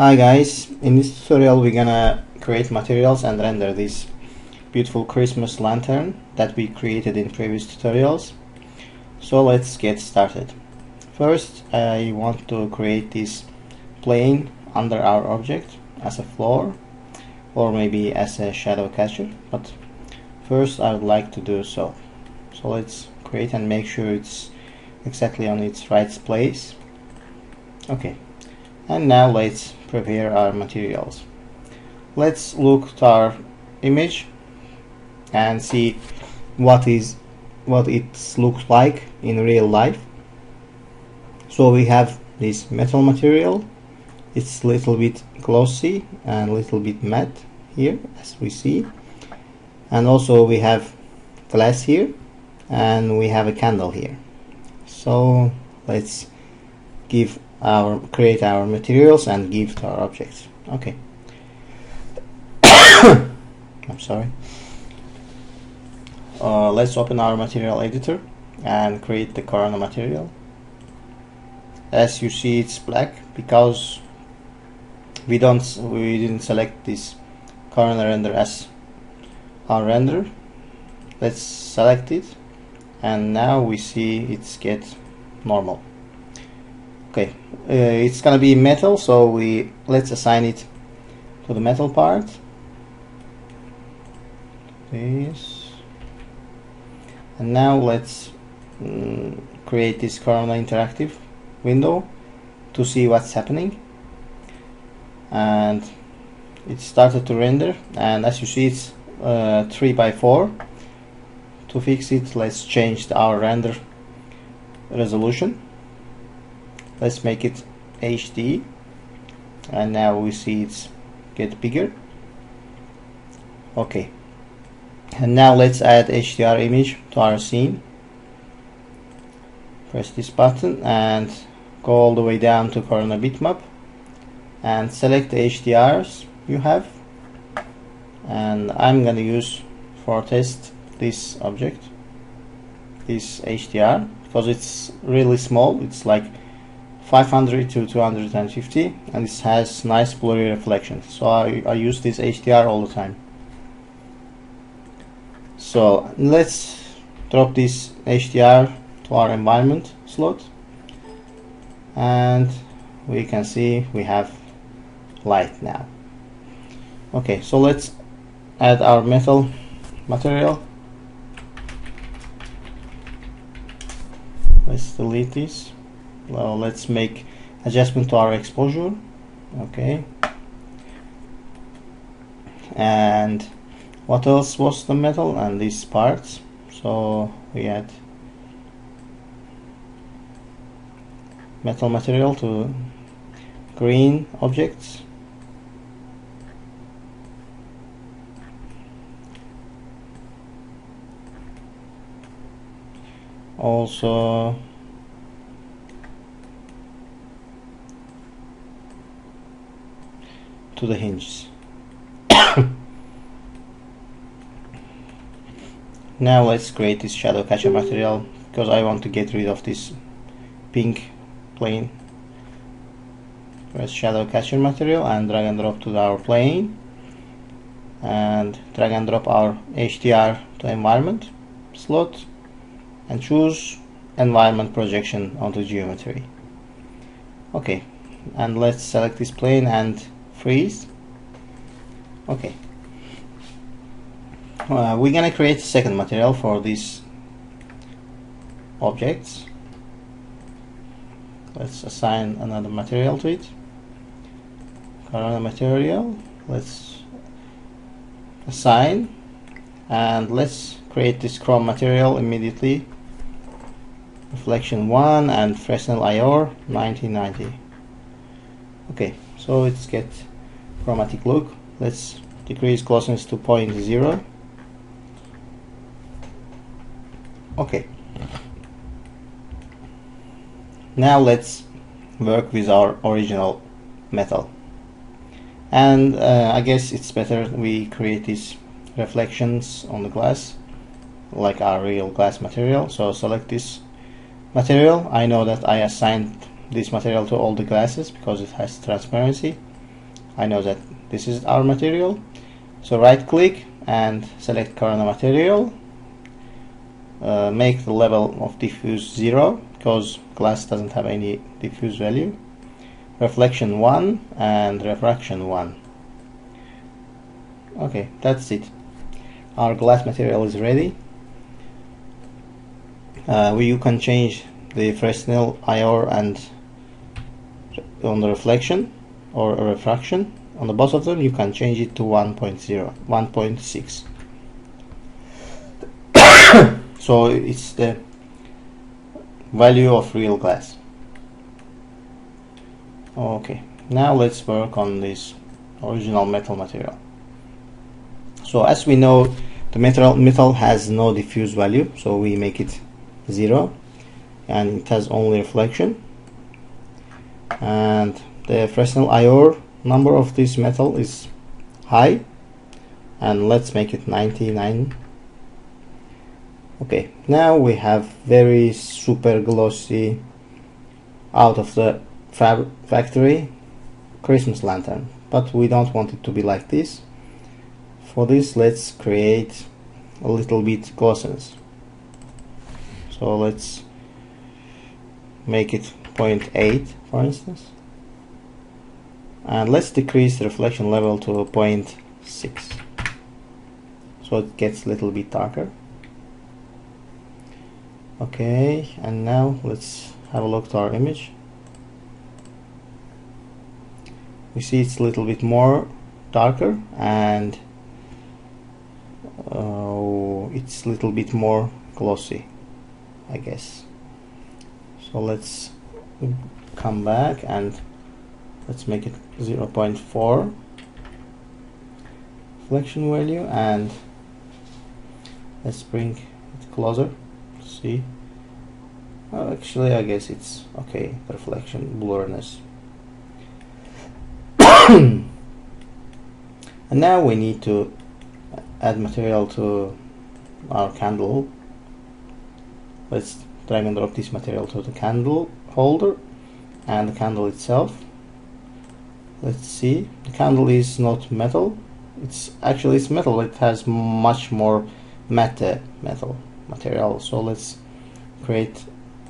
Hi guys, in this tutorial we're gonna create materials and render this beautiful Christmas lantern that we created in previous tutorials. So let's get started. First I want to create this plane under our object as a floor or maybe as a shadow catcher, but first I would like to do so. So let's create and make sure it's exactly on its right place. Okay. And now let's prepare our materials. Let's look to our image and see what it looks like in real life. So we have this metal material. It's a little bit glossy and a little bit matte here, as we see. And also we have glass here and we have a candle here. So let's create our materials and give to our objects. Okay. I'm sorry. Let's open our material editor and create the corona material. As you see, it's black because we didn't select this corona render as our render. Let's select it, and now we see it's get normal. Okay, it's gonna be metal, so let's assign it to the metal part. This, and now let's create this Corona interactive window to see what's happening. And it started to render, and as you see, it's 3x4. To fix it, let's change our render resolution. Let's make it HD, and now we see it's get bigger. Okay, and now let's add HDR image to our scene. Press this button and go all the way down to Corona bitmap and select the HDRs you have, and I'm gonna use for test this object, this HDR, because it's really small. It's like 500 to 250, and it has nice blurry reflections, so I use this HDR all the time. So let's drop this HDR to our environment slot, and we can see we have light now. Okay, so let's add our metal material. Let's delete this. Well, let's make adjustment to our exposure. Okay, and what else was the metal and these parts? So we add metal material to green objects. Also to the hinges. Now let's create this shadow catcher material, because I want to get rid of this pink plane. Press shadow catcher material and drag and drop to our plane, and drag and drop our HDR to environment slot, and choose environment projection onto geometry. Okay, and let's select this plane and freeze. Okay, we're gonna create a second material for these objects. Let's assign another material to it. Corona material, let's assign, and let's create this chrome material immediately. Reflection 1 and Fresnel IOR 1990. Okay, so it's get chromatic look. Let's decrease closeness to 0.0. Okay, now let's work with our original metal, and I guess it's better we create these reflections on the glass like our real glass material. So select this material. I know that I assigned this material to all the glasses because it has transparency. I know that this is our material. So right click and select Corona material. Make the level of diffuse 0 because glass doesn't have any diffuse value. Reflection 1 and refraction 1. Okay, that's it. Our glass material is ready. You can change the Fresnel IR and on the reflection or refraction. On the both of them you can change it to 1.0, 1.6. So it's the value of real glass. Okay, now let's work on this original metal material. So as we know, the metal has no diffuse value, so we make it 0, and it has only reflection. And the Fresnel IR number of this metal is high, and let's make it 99. Okay, now we have very super glossy, out of the factory Christmas lantern, but we don't want it to be like this. For this, let's create a little bit glossiness. So let's make it 0.8 for instance, and let's decrease the reflection level to 0.6 so it gets a little bit darker. Okay, and now let's have a look to our image. We see it's a little bit more darker, and it's a little bit more glossy, I guess. So let's come back and let's make it 0.4 reflection value, and let's bring it closer. See, actually I guess it's okay, the reflection blurriness. And now we need to add material to our candle. Let's drag and drop this material to the candle holder and the candle itself. Let's see, the candle is not metal, it's metal, but it has much more matte metal material. So let's create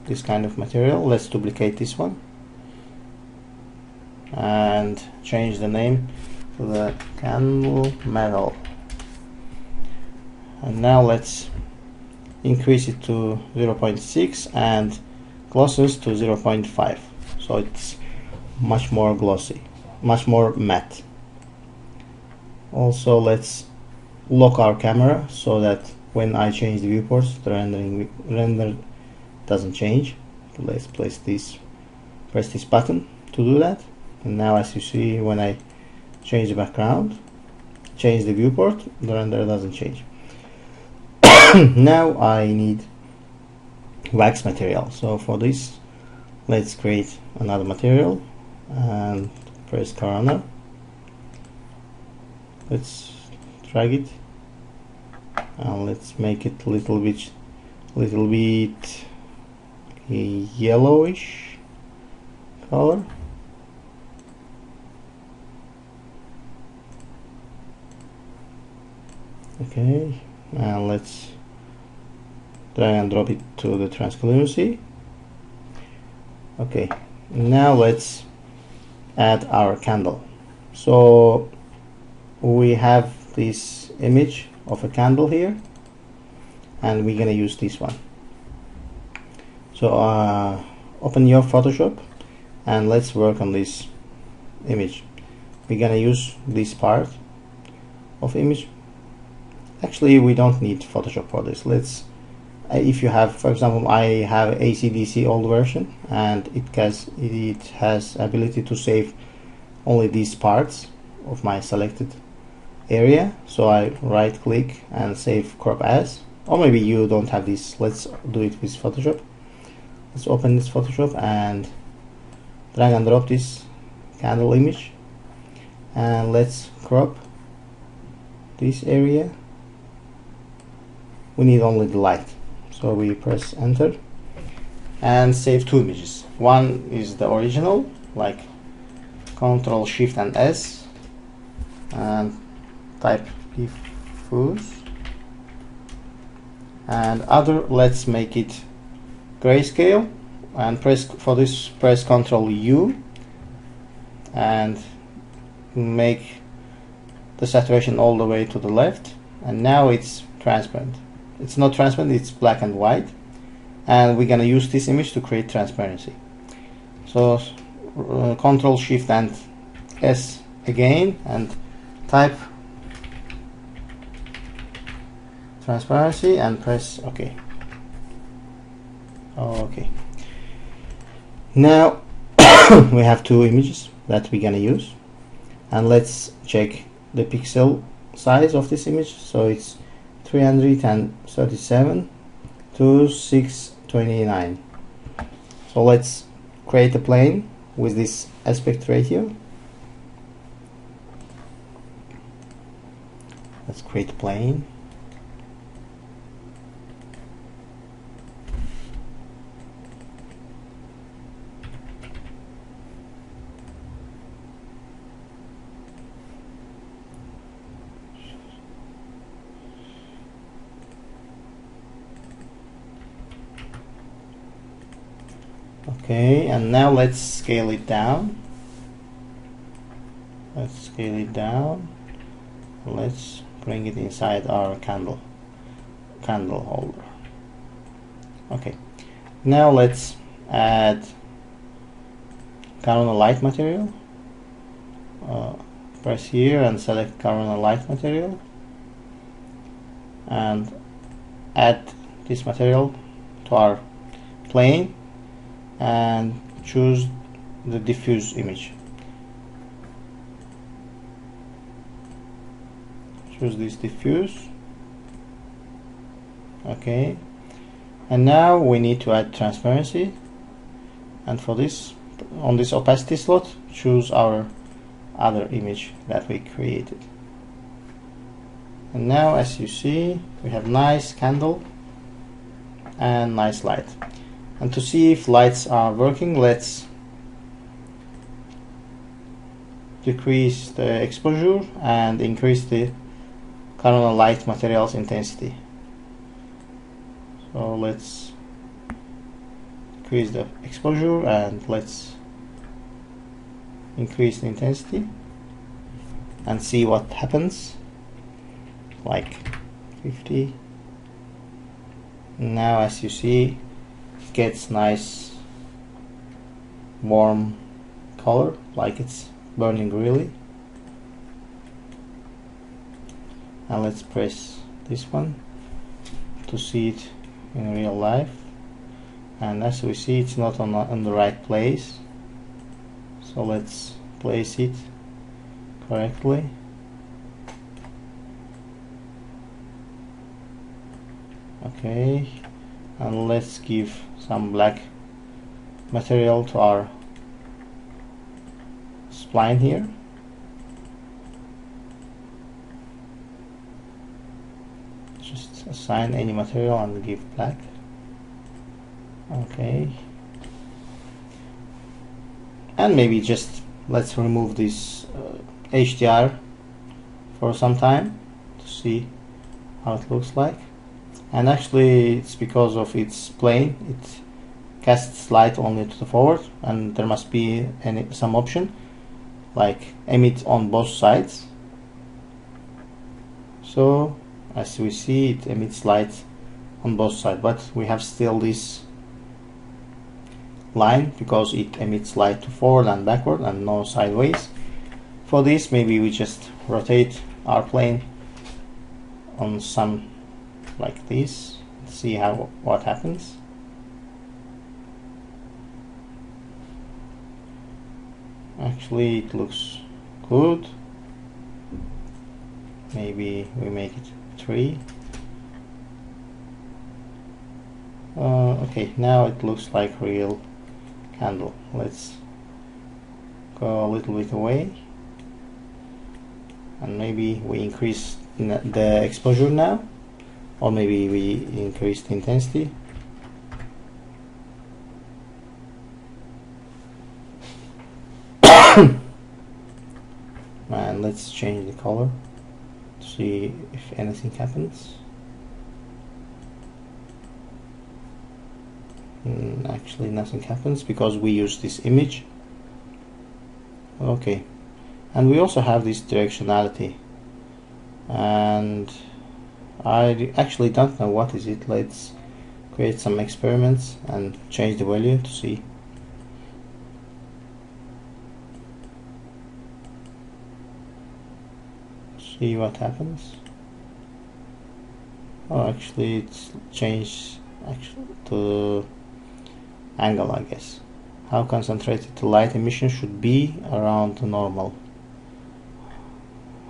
this kind of material. Let's duplicate this one and change the name to the candle metal. And now let's increase it to 0.6 and glossiness to 0.5, so it's much more glossy, much more matte. Also, let's lock our camera so that when I change the viewports, the render doesn't change. So let's press this button to do that. And now, as you see, when I change the background, change the viewport, the render doesn't change. Now I need wax material. So for this, let's create another material and press Corona. Let's drag it and let's make it a little bit yellowish color. Okay, and let's drag and drop it to the translucency. Okay, now let's add our candle. So we have this image of a candle here, and we're gonna use this one. So open your Photoshop and let's work on this image. We're gonna use this part of image. Actually, we don't need Photoshop for this. Let's, if you have, for example, I have ACDC old version, and it has ability to save only these parts of my selected area. So I right click and save crop as, or maybe you don't have this. Let's do it with Photoshop. Let's open this Photoshop and drag and drop this candle image, and let's crop this area. We need only the light, so we press enter and save two images. One is the original, like Ctrl Shift and S and type diffuse, and other, let's make it grayscale, and press Ctrl U and make the saturation all the way to the left, and now it's transparent. It's not transparent, it's black and white, and we're gonna use this image to create transparency. So Ctrl Shift and S again and type transparency and press OK. Okay. Now we have two images that we're gonna use, and let's check the pixel size of this image. So it's 337 to 629. So let's create a plane with this aspect ratio. Let's create a plane. Okay, and now let's scale it down. Let's bring it inside our candle holder. Okay, now let's add Corona light material. Press here and select Corona light material and add this material to our plane and choose the diffuse image. Choose this diffuse. Okay, and now we need to add transparency, and for this, on this opacity slot, choose our other image that we created. And now, as you see, we have nice candle and nice light. And to see if lights are working, let's decrease the exposure and increase the Corona light materials intensity. So let's decrease the exposure and let's increase the intensity and see what happens. Like 50. Now, as you see, it gets nice warm color, like it's burning really. And let's press this one to see it in real life, and as we see, it's not on the right place, so let's place it correctly. Okay, and let's give some black material to our spline here. Just assign any material and give black. Okay, and maybe just let's remove this HDR for some time to see how it looks like. And actually, it's because of its plane, it casts light only to the forward, and there must be some option like emit on both sides. So as we see, it emits light on both sides, but we have still this line because it emits light to forward and backward and no sideways. For this, maybe we just rotate our plane on some like this, see what happens. Actually, it looks good. Maybe we make it 3. Okay, now it looks like real candle. Let's go a little bit away, and maybe we increase the exposure now, or maybe we increase the intensity. And and let's change the color to see if anything happens. Actually nothing happens because we use this image. Okay, and we also have this directionality, and I actually don't know what is it. Let's create some experiments and change the value to see. See what happens. Oh, actually it's changed to angle, I guess. How concentrated the light emission should be around the normal.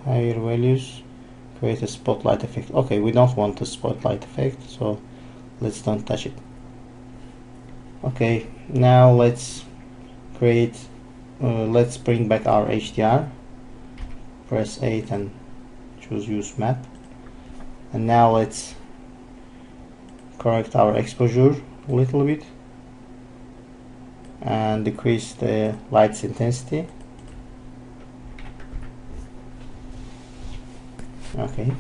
Higher values create a spotlight effect. Okay, we don't want the spotlight effect, so let's don't touch it. Okay, now let's create let's bring back our HDR. Press 8 and choose use map, and now let's correct our exposure a little bit and decrease the light's intensity. Okay,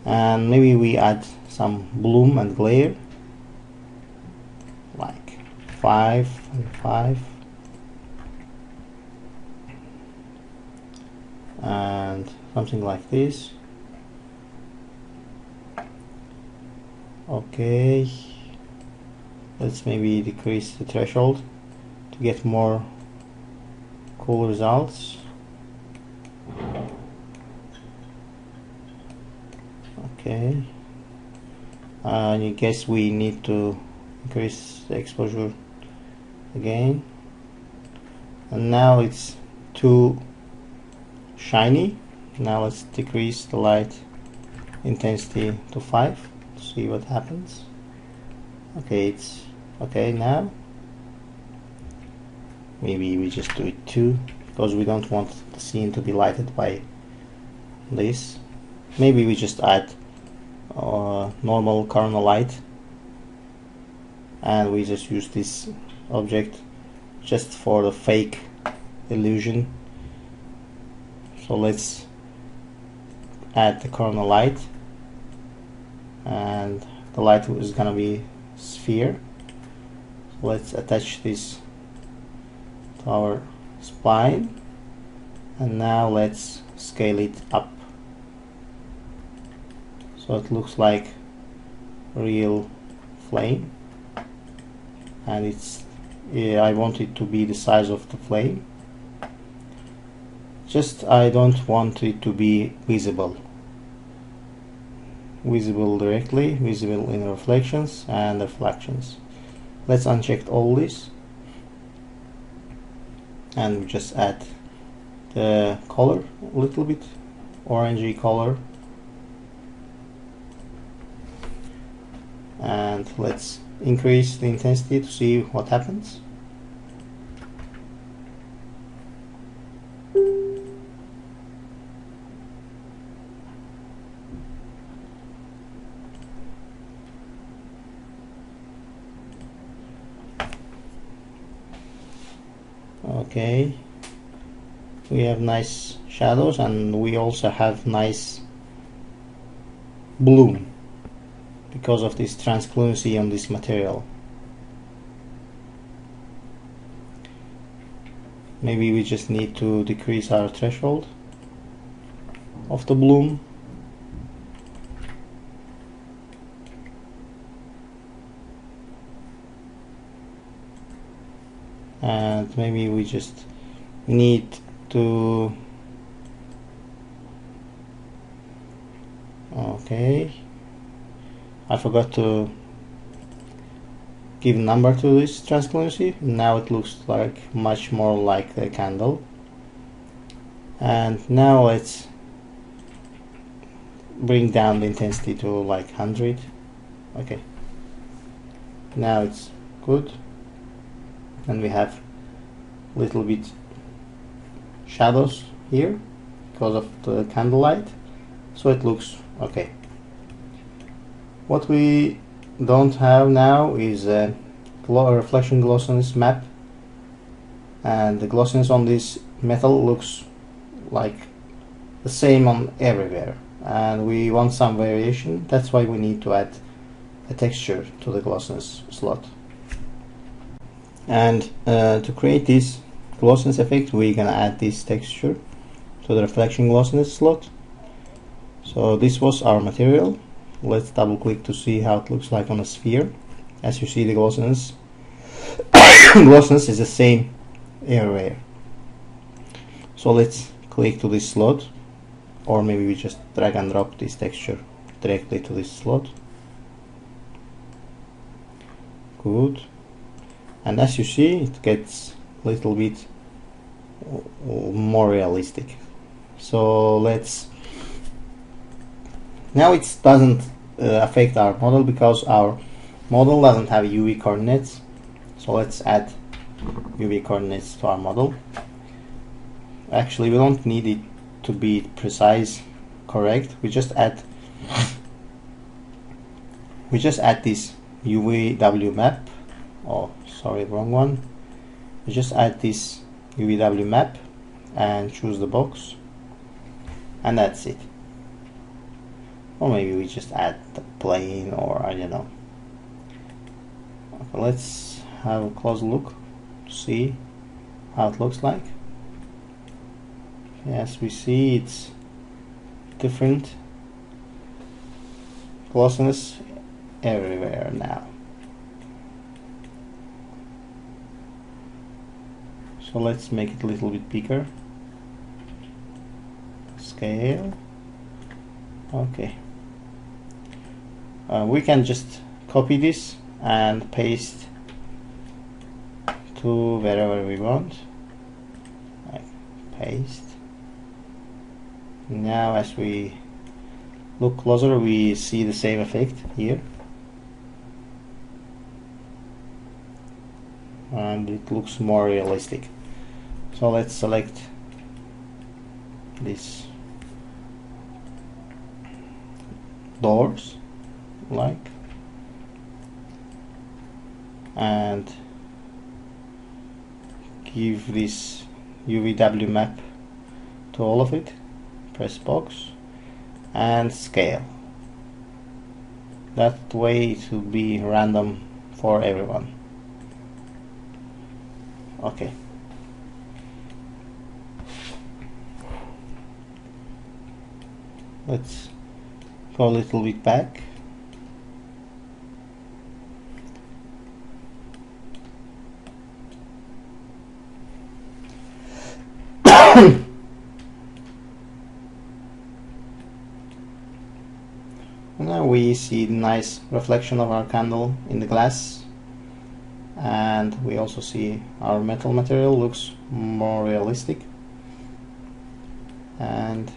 and maybe we add some bloom and glare, like 5 and 5, and something like this. Okay, let's maybe decrease the threshold to get more cool results. Okay, I guess we need to increase the exposure again, and now it's too shiny. Now let's decrease the light intensity to 5 to see what happens. Okay, it's okay now. Maybe we just do it 2 because we don't want the scene to be lighted by this. Maybe we just add normal corona light, and we just use this object just for the fake illusion. So let's add the corona light, and the light is gonna be sphere. So let's attach this to our spline, and now let's scale it up so it looks like real flame, and it's I want it to be the size of the flame. Just I don't want it to be visible directly, visible in reflections and reflections. Let's uncheck all this and just add the color a little bit, orangey color, and let's increase the intensity to see what happens. Okay, we have nice shadows, and we also have nice bloom because of this transparency on this material. Maybe we just need to decrease our threshold of the bloom. And maybe we just need to, okay, I forgot to give a number to this transparency. Now it looks like much more like a candle. And now let's bring down the intensity to like 100. Okay, now it's good, and we have little bit shadows here because of the candlelight, so it looks okay. What we don't have now is a reflection glossiness map, and the glossiness on this metal looks like the same on everywhere, and we want some variation. That's why we need to add a texture to the glossiness slot. And to create this glossiness effect, we're gonna add this texture to the reflection glossiness slot. So this was our material. Let's double click to see how it looks like on a sphere. As you see, the glossiness glossiness is the same everywhere. So let's click to this slot, or maybe we just drag and drop this texture directly to this slot. Good. And as you see, it gets a little bit more realistic. So let's, now it doesn't affect our model because our model doesn't have UV coordinates. So let's add UV coordinates to our model. Actually, we don't need it to be precise, correct. We just add this UVW map. Oh, sorry, wrong one. We just add this UVW map and choose the box, and that's it. Or maybe we just add the plane, or I don't know. Okay, let's have a close look to see how it looks like. As we see, it's different glossiness everywhere now. So let's make it a little bit bigger. Scale. Okay. We can just copy this and paste to wherever we want. Like paste. Now as we look closer, we see the same effect here, and it looks more realistic. So let's select these doors, like, and give this UVW map to all of it. Press box and scale. That way it will be random for everyone. Okay. Let's go a little bit back. Now we see the nice reflection of our candle in the glass, and we also see our metal material looks more realistic, and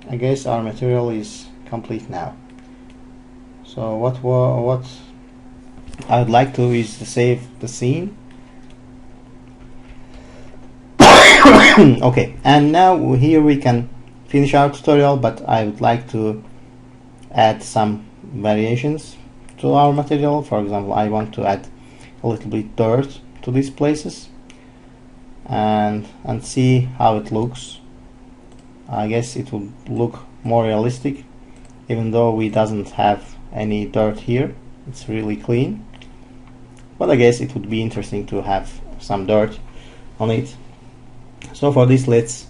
I guess our material is complete now. So what I would like to is to save the scene. Okay, and now here we can finish our tutorial, but I would like to add some variations to our material. For example, I want to add a little bit dirt to these places and see how it looks. I guess it will look more realistic, even though we doesn't have any dirt here. It's really clean, but I guess it would be interesting to have some dirt on it. So for this, let's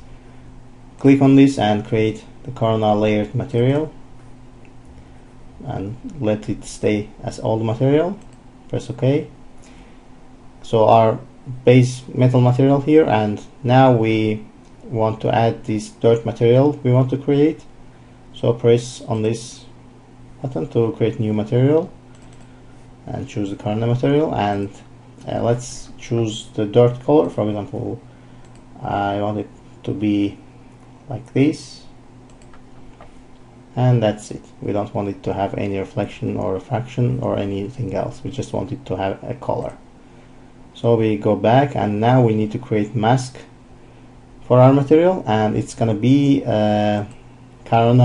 click on this and create the Corona layered material and let it stay as old material. Press OK. So our base metal material here, and now we want to add this dirt material we want to create. So press on this button to create new material and choose the Corona material, and let's choose the dirt color. For example, I want it to be like this, and that's it. We don't want it to have any reflection or refraction or anything else. We just want it to have a color. So we go back, and now we need to create mask for our material, and it's gonna be Corona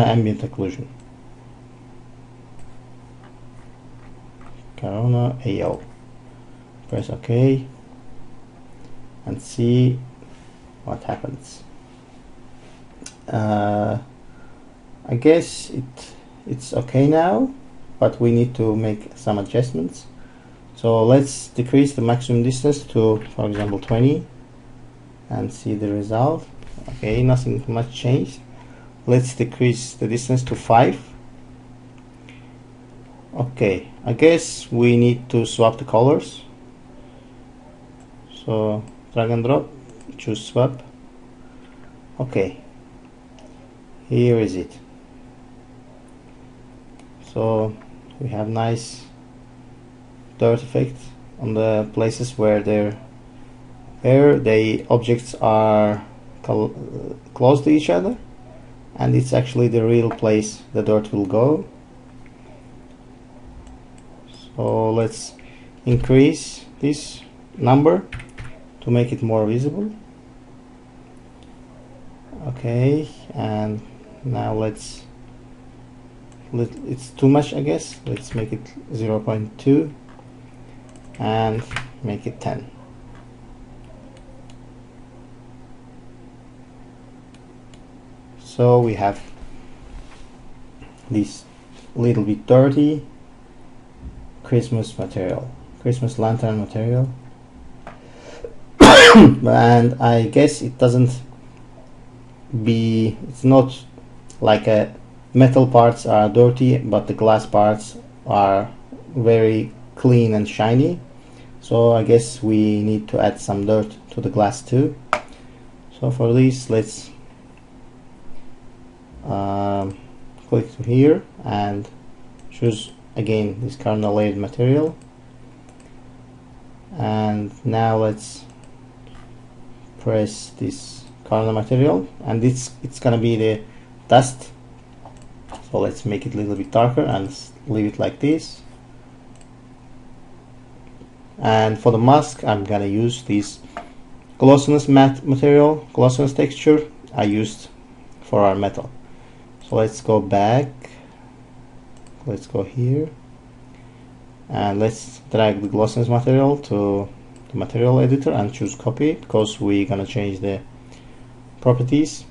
ambient occlusion. Corona AO. Press OK and see what happens. I guess it's okay now, but we need to make some adjustments. So let's decrease the maximum distance to, for example, 20 and see the result. Okay, nothing much changed. Let's decrease the distance to 5. Okay, I guess we need to swap the colors. So drag and drop, choose swap. Okay, here is it. So we have nice dirt effect on the places where the objects are close to each other, and it's actually the real place the dirt will go. So let's increase this number to make it more visible. Okay, and now it's too much, I guess. Let's make it 0.2 and make it 10. So we have this little bit dirty Christmas material, Christmas lantern material. And I guess it's not like a metal parts are dirty, but the glass parts are very clean and shiny. So I guess we need to add some dirt to the glass too. So for this, let's click to here and choose again this kernel layered material. And now let's press this kernel material, and it's gonna be the dust. So let's make it a little bit darker and leave it like this. And for the mask, I'm gonna use this glossiness matte material, glossiness texture I used for our metal. So let's go back, let's go here, and let's drag the glossiness material to the material editor and choose copy, because we're gonna change the properties.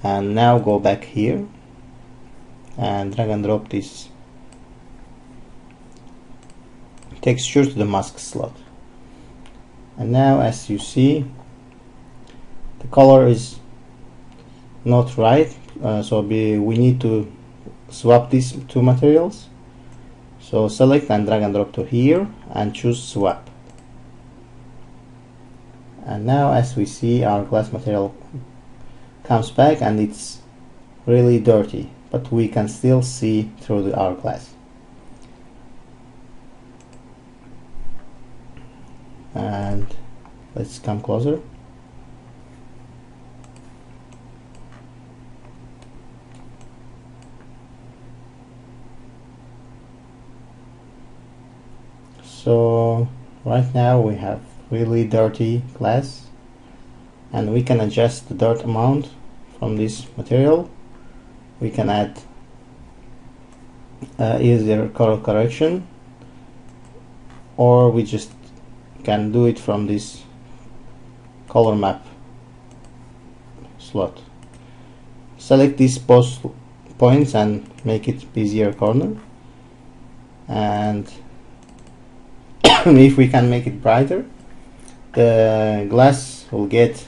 And now go back here and drag and drop this texture to the mask slot. And now, as you see, the color is not right, so we need to swap these two materials. So select and drag and drop to here and choose swap. And now, as we see, our glass material comes back and it's really dirty, but we can still see through the hourglass. And let's come closer. So right now we have really dirty glass, and we can adjust the dirt amount from this material. We can add either color correction, or we just can do it from this color map slot. Select these both points and make it bezier corner, and if we can make it brighter, the glass will get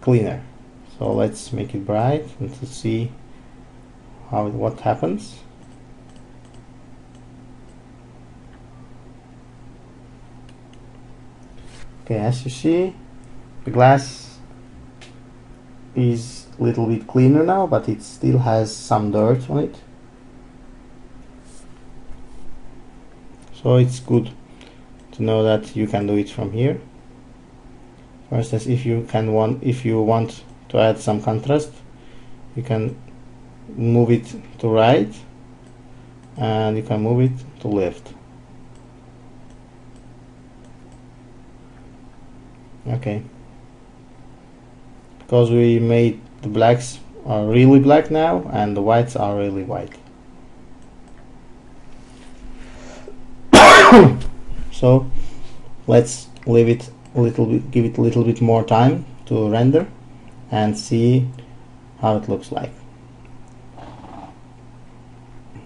cleaner. So let's make it bright and to see what happens. Okay, as you see, the glass is a little bit cleaner now, but it still has some dirt on it. So it's good to know that you can do it from here. For instance, if you want to add some contrast, you can move it to right and you can move it to left. Okay, because we made the blacks are really black now and the whites are really white. So let's leave it a little bit, give it a little bit more time to render, and see how it looks like.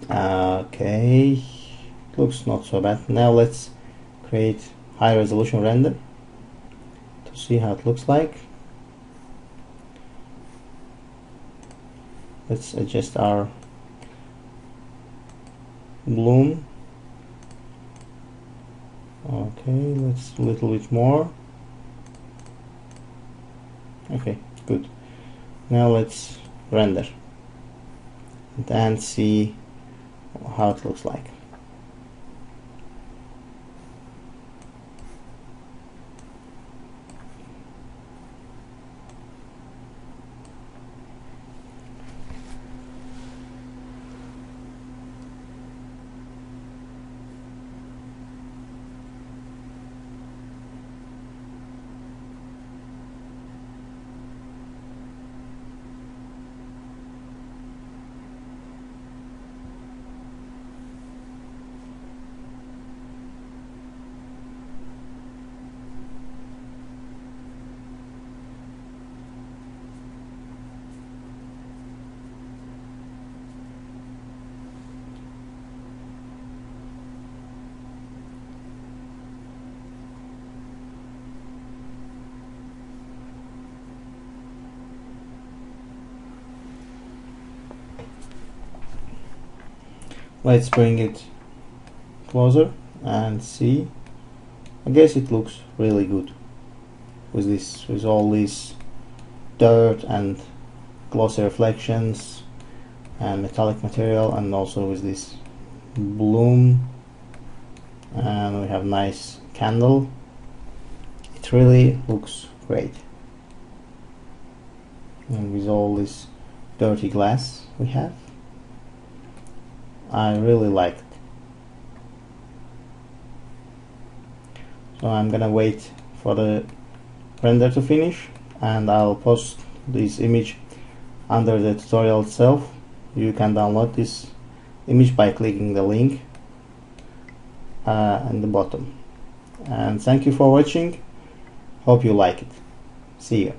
Okay, looks not so bad. Now let's create high resolution render to see how it looks like. Let's adjust our bloom. Okay, let's a little bit more. Okay, good. Now let's render and see how it looks like. Let's bring it closer and see. I guess it looks really good with all this dirt and glossy reflections and metallic material, and also with this bloom, and we have nice candle. It really looks great, and with all this dirty glass we have, I really like it. So I'm gonna wait for the render to finish, and I'll post this image under the tutorial itself. You can download this image by clicking the link in the bottom. And thank you for watching. Hope you like it. See you.